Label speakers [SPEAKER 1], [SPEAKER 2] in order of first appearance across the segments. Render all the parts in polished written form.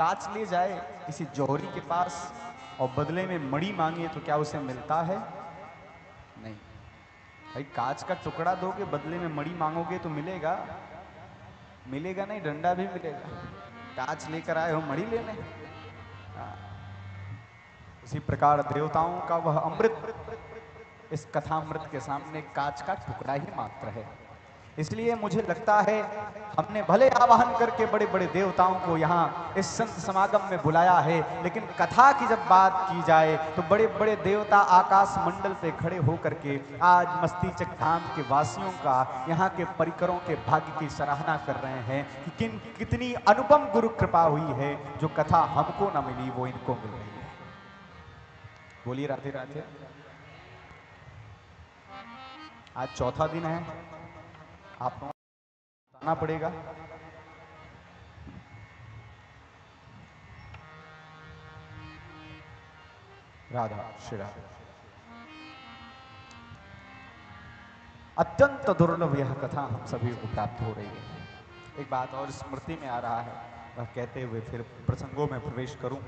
[SPEAKER 1] कांच ले जाए किसी जौहरी के पास और बदले में मणि मांगे तो क्या उसे मिलता है? नहीं भाई, कांच का टुकड़ा दोगे बदले में मणि मांगोगे तो मिलेगा? मिलेगा नहीं, डंडा भी मिलेगा। कांच लेकर आए हो मणि लेने। उसी प्रकार देवताओं का वह अमृत इस कथामृत के सामने कांच का टुकड़ा ही मात्र है। इसलिए मुझे लगता है हमने भले आवाहन करके बड़े बड़े देवताओं को यहाँ इस संत समागम में बुलाया है, लेकिन कथा की जब बात की जाए तो बड़े बड़े देवता आकाश मंडल पे खड़े होकर के आज मस्तीचक धाम के वासियों का, यहाँ के परिकरों के भाग्य की सराहना कर रहे हैं कि कितनी अनुपम गुरु कृपा हुई है, जो कथा हमको न मिली वो इनको मिल रही है। बोलिए राधे राधे। आज चौथा दिन है, आप लोगों को बताना पड़ेगा। राधा श्री राधा। अत्यंत दुर्लभ यह कथा हम सभी को प्राप्त हो रही है। एक बात और स्मृति में आ रहा है, वह कहते हुए फिर प्रसंगों में प्रवेश करूं।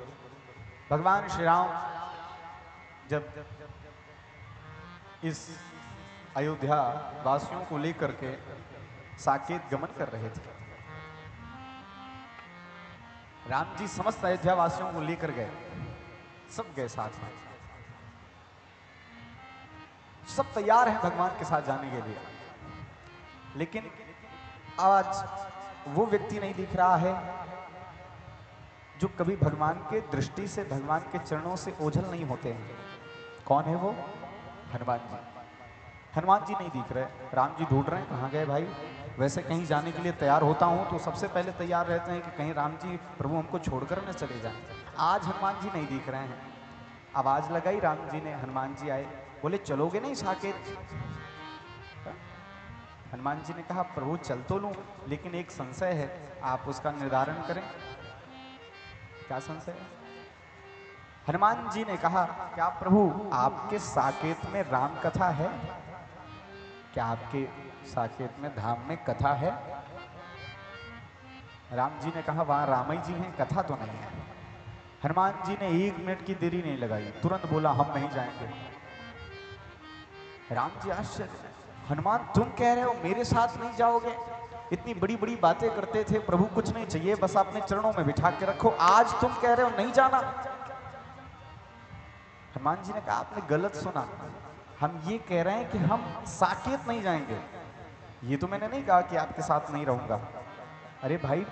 [SPEAKER 1] भगवान श्री राम जब इस अयोध्या वासियों को लेकर के साकेत गमन कर रहे थे, राम जी समस्त अयोध्या वासियों को लेकर गए, सब गए साथ में, सब तैयार हैं भगवान के साथ जाने के लिए, लेकिन आज वो व्यक्ति नहीं दिख रहा है जो कभी भगवान के दृष्टि से, भगवान के चरणों से ओझल नहीं होते हैं। कौन है वो? हनुमान जी। हनुमान जी नहीं दिख रहे। राम जी ढूंढ रहे हैं कहाँ गए भाई। वैसे कहीं जाने के लिए तैयार होता हूं तो सबसे पहले तैयार रहते हैं कि कहीं राम जी प्रभु हमको छोड़कर न चले जाएं। आज हनुमान जी नहीं दिख रहे हैं। आवाज लगाई राम जी ने, हनुमान जी आए, बोले चलोगे नहीं साकेत? हनुमान जी ने कहा प्रभु चल तो लूं, लेकिन एक संशय है, आप उसका निर्धारण करें। क्या संशय है? हनुमान जी ने कहा क्या प्रभु आपके साकेत में राम कथा है? क्या आपके साकेत में धाम में कथा है? राम जी ने कहा वहां रामई जी हैं, कथा तो नहीं है। हनुमान जी ने 1 मिनट की देरी नहीं लगाई, तुरंत बोला हम नहीं जाएंगे। राम जी आश्चर्य, हनुमान तुम कह रहे हो मेरे साथ नहीं जाओगे? इतनी बड़ी बड़ी बातें करते थे, प्रभु कुछ नहीं चाहिए बस अपने चरणों में बिठा के रखो, आज तुम कह रहे हो नहीं जाना? हनुमान जी ने कहा आपने गलत सुना, हम ये कह रहे हैं कि हम साकेत नहीं जाएंगे, ये तो मैंने नहीं कहा कि आपके साथ नहीं रहूंगा। अरे भाई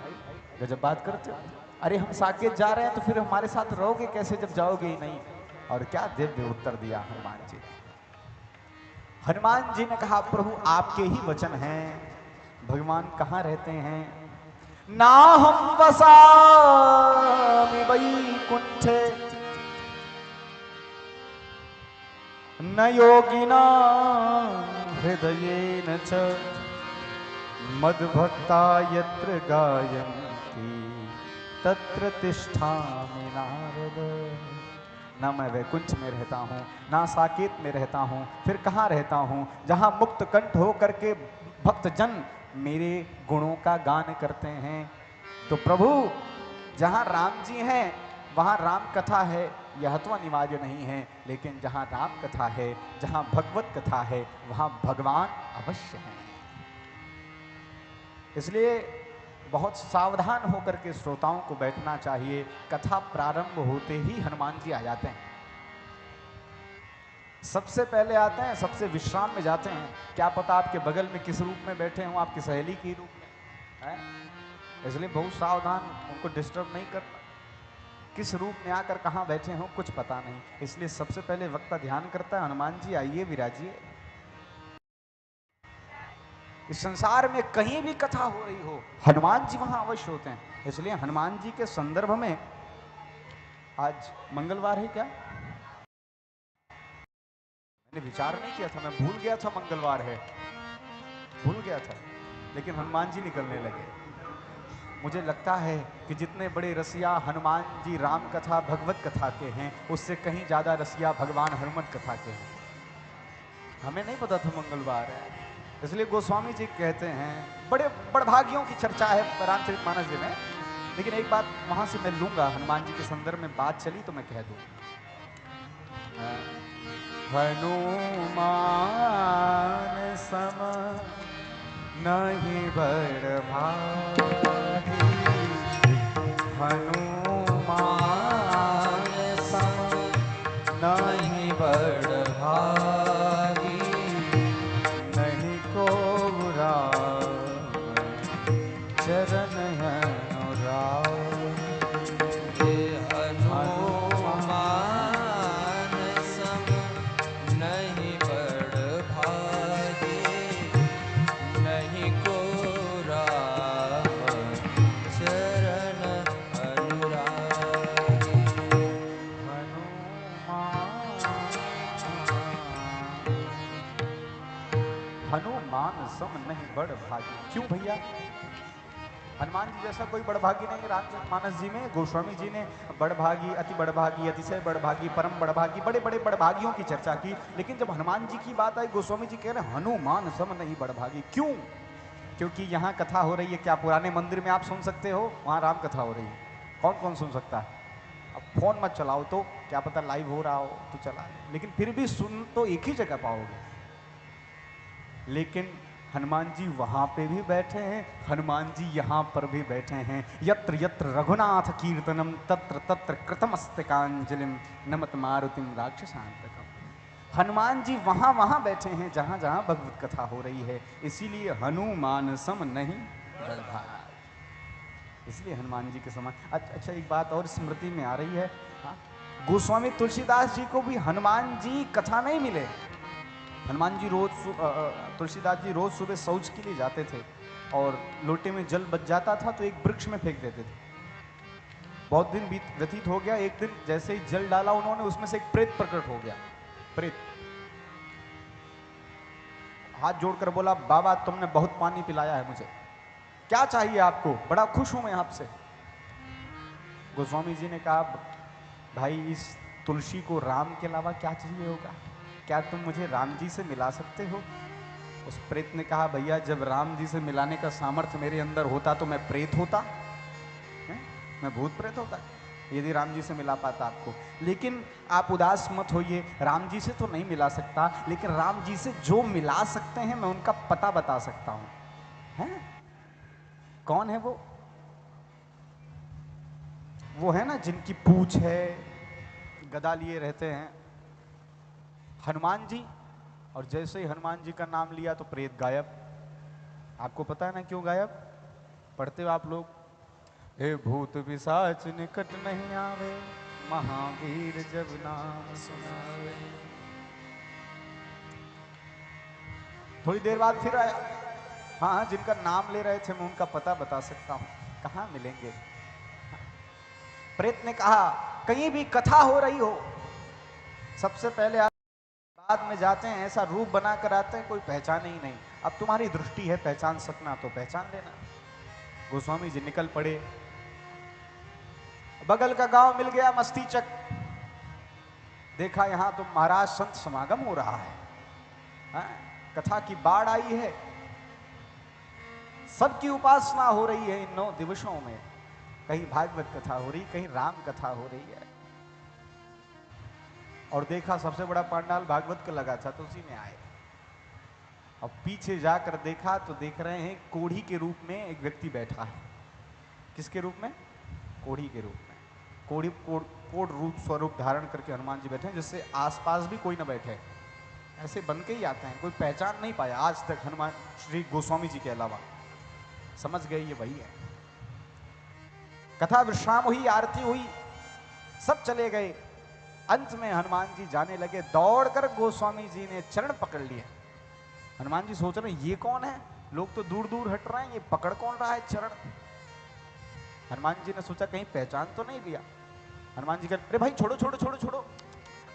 [SPEAKER 1] गजब बात करते हो। अरे हम साकेत जा रहे हैं तो फिर हमारे साथ रहोगे कैसे जब जाओगे ही नहीं? और क्या दिव्य उत्तर दिया हनुमान जी ने। हनुमान जी ने कहा प्रभु आपके ही वचन हैं, भगवान कहाँ रहते हैं? ना हम वसामि वैकुंठे न योगिना हृदयेन च मद्भक्ता यत्र गायन्ति तत्र तिष्ठामि नारद। ना मैं वैकुंठ में रहता हूँ, ना साकेत में रहता हूँ, फिर कहाँ रहता हूँ? जहाँ मुक्त कंठ हो करके भक्तजन मेरे गुणों का गान करते हैं। तो प्रभु जहाँ राम जी हैं वहाँ राम कथा है, यह तो अनिवार्य नहीं है, लेकिन जहाँ राम कथा है, जहाँ भगवत कथा है, वहाँ भगवान अवश्य हैं। इसलिए बहुत सावधान होकर के श्रोताओं को बैठना चाहिए। कथा प्रारंभ होते ही हनुमान जी आ जाते हैं, सबसे पहले आते हैं, सबसे विश्राम में जाते हैं। क्या पता आपके बगल में किस रूप में बैठे हों, आपकी सहेली की रूप में है? इसलिए बहुत सावधान, उनको डिस्टर्ब नहीं करना। किस रूप में आकर कहाँ बैठे हों कुछ पता नहीं, इसलिए सबसे पहले वक्ता ध्यान करता है हनुमान जी आइए विराजिए। इस संसार में कहीं भी कथा हो रही हो हनुमान जी वहां अवश्य होते हैं। इसलिए हनुमान जी के संदर्भ में आज मंगलवार है क्या, मैंने विचार नहीं किया था, मैं भूल गया था मंगलवार है, भूल गया था, लेकिन हनुमान जी निकलने लगे। मुझे लगता है कि जितने बड़े रसिया हनुमान जी राम कथा भगवत कथा के हैं, उससे कहीं ज्यादा रसिया भगवान हनुमत कथा के हैं। हमें नहीं पता था मंगलवार है, इसलिए गोस्वामी जी कहते हैं, बड़े बड़भागियों की चर्चा है रामचरितमानस जी में, लेकिन एक बात वहां से मैं लूंगा, हनुमान जी के संदर्भ में बात चली तो मैं कह दूं, हनुमान सम नहीं बड़ भागी, हनुमान सम नहीं बड़ भागी, नहीं को राम चरण अनुरागी।
[SPEAKER 2] हनुमान सम नहीं बड़ भागे, नहीं को राम चरण अनुरागी।
[SPEAKER 1] हनुमान सम नहीं बड़ भागी। क्यों भैया? हनुमान जी जैसा कोई बड़भागी नहीं। रामचरितमानस जी में गोस्वामी जी ने बड़भागी, अति बड़भागी, अतिशय बड़भागी, परम बड़भागी, बड़े बड़े बड़भागियों की चर्चा की। लेकिन जब हनुमान जी की बात आई, गोस्वामी जी कह रहे हनुमान सम नहीं बड़भागी। क्यों? क्योंकि यहाँ कथा हो रही है। क्या पुराने मंदिर में आप सुन सकते हो? वहाँ राम कथा हो रही है। कौन कौन सुन सकता है? अब फोन मत चलाओ, तो क्या पता लाइव हो रहा हो तो चला, लेकिन फिर भी सुन तो एक ही जगह पाओगे। लेकिन हनुमान जी वहां पे भी बैठे हैं, हनुमान जी यहां पर भी बैठे हैं। यत्र यत्र रघुनाथ कीर्तनम तत्र तत्र कृतमस्तकांजलिम नमत मारुतिम राक्षसांतकम। हनुमान जी वहां वहां बैठे हैं जहां जहां भगवत कथा हो रही है। इसीलिए हनुमान सम नहीं बड़भाग, इसलिए हनुमान जी के समान। अच्छा, एक बात और स्मृति में आ रही है। हाँ? गोस्वामी तुलसीदास जी को भी हनुमान जी कथा नहीं मिले। हनुमान जी रोज तुलसीदास जी रोज सुबह शौच के लिए जाते थे और लोटे में जल बच जाता था तो एक वृक्ष में फेंक देते थे। बहुत दिन व्यतीत हो गया। एक दिन जैसे ही जल डाला उन्होंने, उसमें से एक प्रेत प्रकट हो गया। प्रेत हाथ जोड़कर बोला, बाबा तुमने बहुत पानी पिलाया है मुझे, क्या चाहिए आपको? बड़ा खुश हूं मैं आपसे। गोस्वामी जी ने कहा, भाई इस तुलसी को राम के अलावा क्या चाहिए होगा? क्या तुम मुझे राम जी से मिला सकते हो? उस प्रेत ने कहा, भैया जब राम जी से मिलाने का सामर्थ्य मेरे अंदर होता तो मैं प्रेत होता है? मैं भूत प्रेत होता यदि राम जी से मिला पाता आपको। लेकिन आप उदास मत होइए, राम जी से तो नहीं मिला सकता, लेकिन राम जी से जो मिला सकते हैं मैं उनका पता बता सकता हूं। है? कौन है वो? वो है ना जिनकी पूंछ है, गदा लिए रहते हैं, हनुमान जी। और जैसे ही हनुमान जी का नाम लिया तो प्रेत गायब। आपको पता है ना क्यों गायब? पढ़ते हो आप लोग, हे भूत पिशाच निकट नहीं आवे, महावीर जब नाम सुनावे। थोड़ी देर बाद फिर आया। हाँ, जिनका नाम ले रहे थे मैं उनका पता बता सकता हूं। कहां मिलेंगे? प्रेत ने कहा, कहीं भी कथा हो रही हो, सबसे पहले आप बाद में जाते हैं, ऐसा रूप बना कर आते हैं कोई पहचाने ही नहीं। अब तुम्हारी दृष्टि है पहचान सकना तो पहचान लेना। गोस्वामी जी निकल पड़े। बगल का गांव मिल गया मस्तीचक। देखा यहां तो महाराज संत समागम हो रहा है, हाँ? कथा की बाढ़ आई है, सबकी उपासना हो रही है इन 9 दिवसों में। कहीं भागवत कथा हो रही, कहीं राम कथा हो रही है। और देखा सबसे बड़ा पंडाल भागवत का लगा था तो उसी में आए। और पीछे जाकर देखा तो देख रहे हैं कोढ़ी के रूप में एक व्यक्ति बैठा है। किसके रूप में? कोढ़ी के रूप में। कोढ़ रूप स्वरूप धारण करके हनुमान जी बैठे हैं, जिससे आसपास भी कोई ना बैठे, ऐसे बन के ही आते हैं। कोई पहचान नहीं पाया आज तक हनुमान श्री गोस्वामी जी के अलावा। समझ गए ये वही है। कथा विश्राम हुई, आरती हुई, सब चले गए। अंत में हनुमान जी जाने लगे, दौड़कर गोस्वामी जी ने चरण पकड़ लिए। हनुमान जी सोच रहे ये कौन है? लोग तो दूर दूर हट रहे हैं, ये पकड़ कौन रहा है चरण? हनुमान जी ने सोचा कहीं पहचान तो नहीं लिया। हनुमान जी कहते, अरे भाई छोड़ो छोड़ो छोड़ो छोड़ो,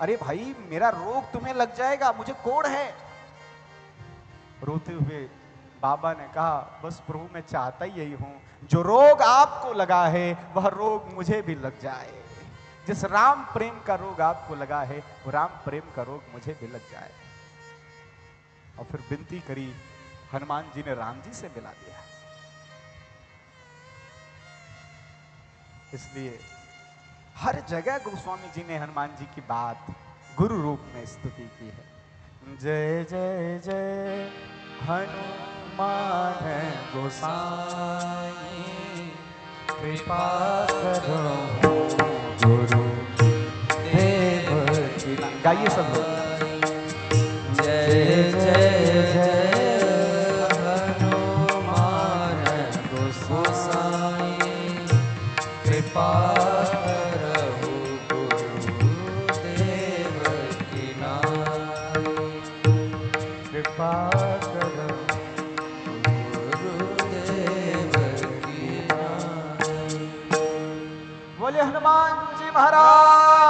[SPEAKER 1] अरे भाई मेरा रोग तुम्हें लग जाएगा, मुझे कोढ़ है। रोते हुए बाबा ने कहा, बस प्रभु मैं चाहता ही यही हूं, जो रोग आपको लगा है वह रोग मुझे भी लग जाए। जिस राम प्रेम का रोग आपको लगा है वो राम प्रेम का रोग मुझे भी लग जाए। और फिर विनती करी, हनुमान जी ने राम जी से मिला दिया। इसलिए हर जगह गोस्वामी जी ने हनुमान जी की बात गुरु रूप में स्तुति की है। जय जय जय हनुमान गोसाई, कृपा करो गुरु देव की। गाइए सब लोग।
[SPEAKER 2] जय जय जय हनुमान गोसाई, कृपा करहु गुरुदेव की नाई।
[SPEAKER 1] कृपा करो
[SPEAKER 2] गुरुदेव की नाई।
[SPEAKER 1] बोले हनुमान जी महाराज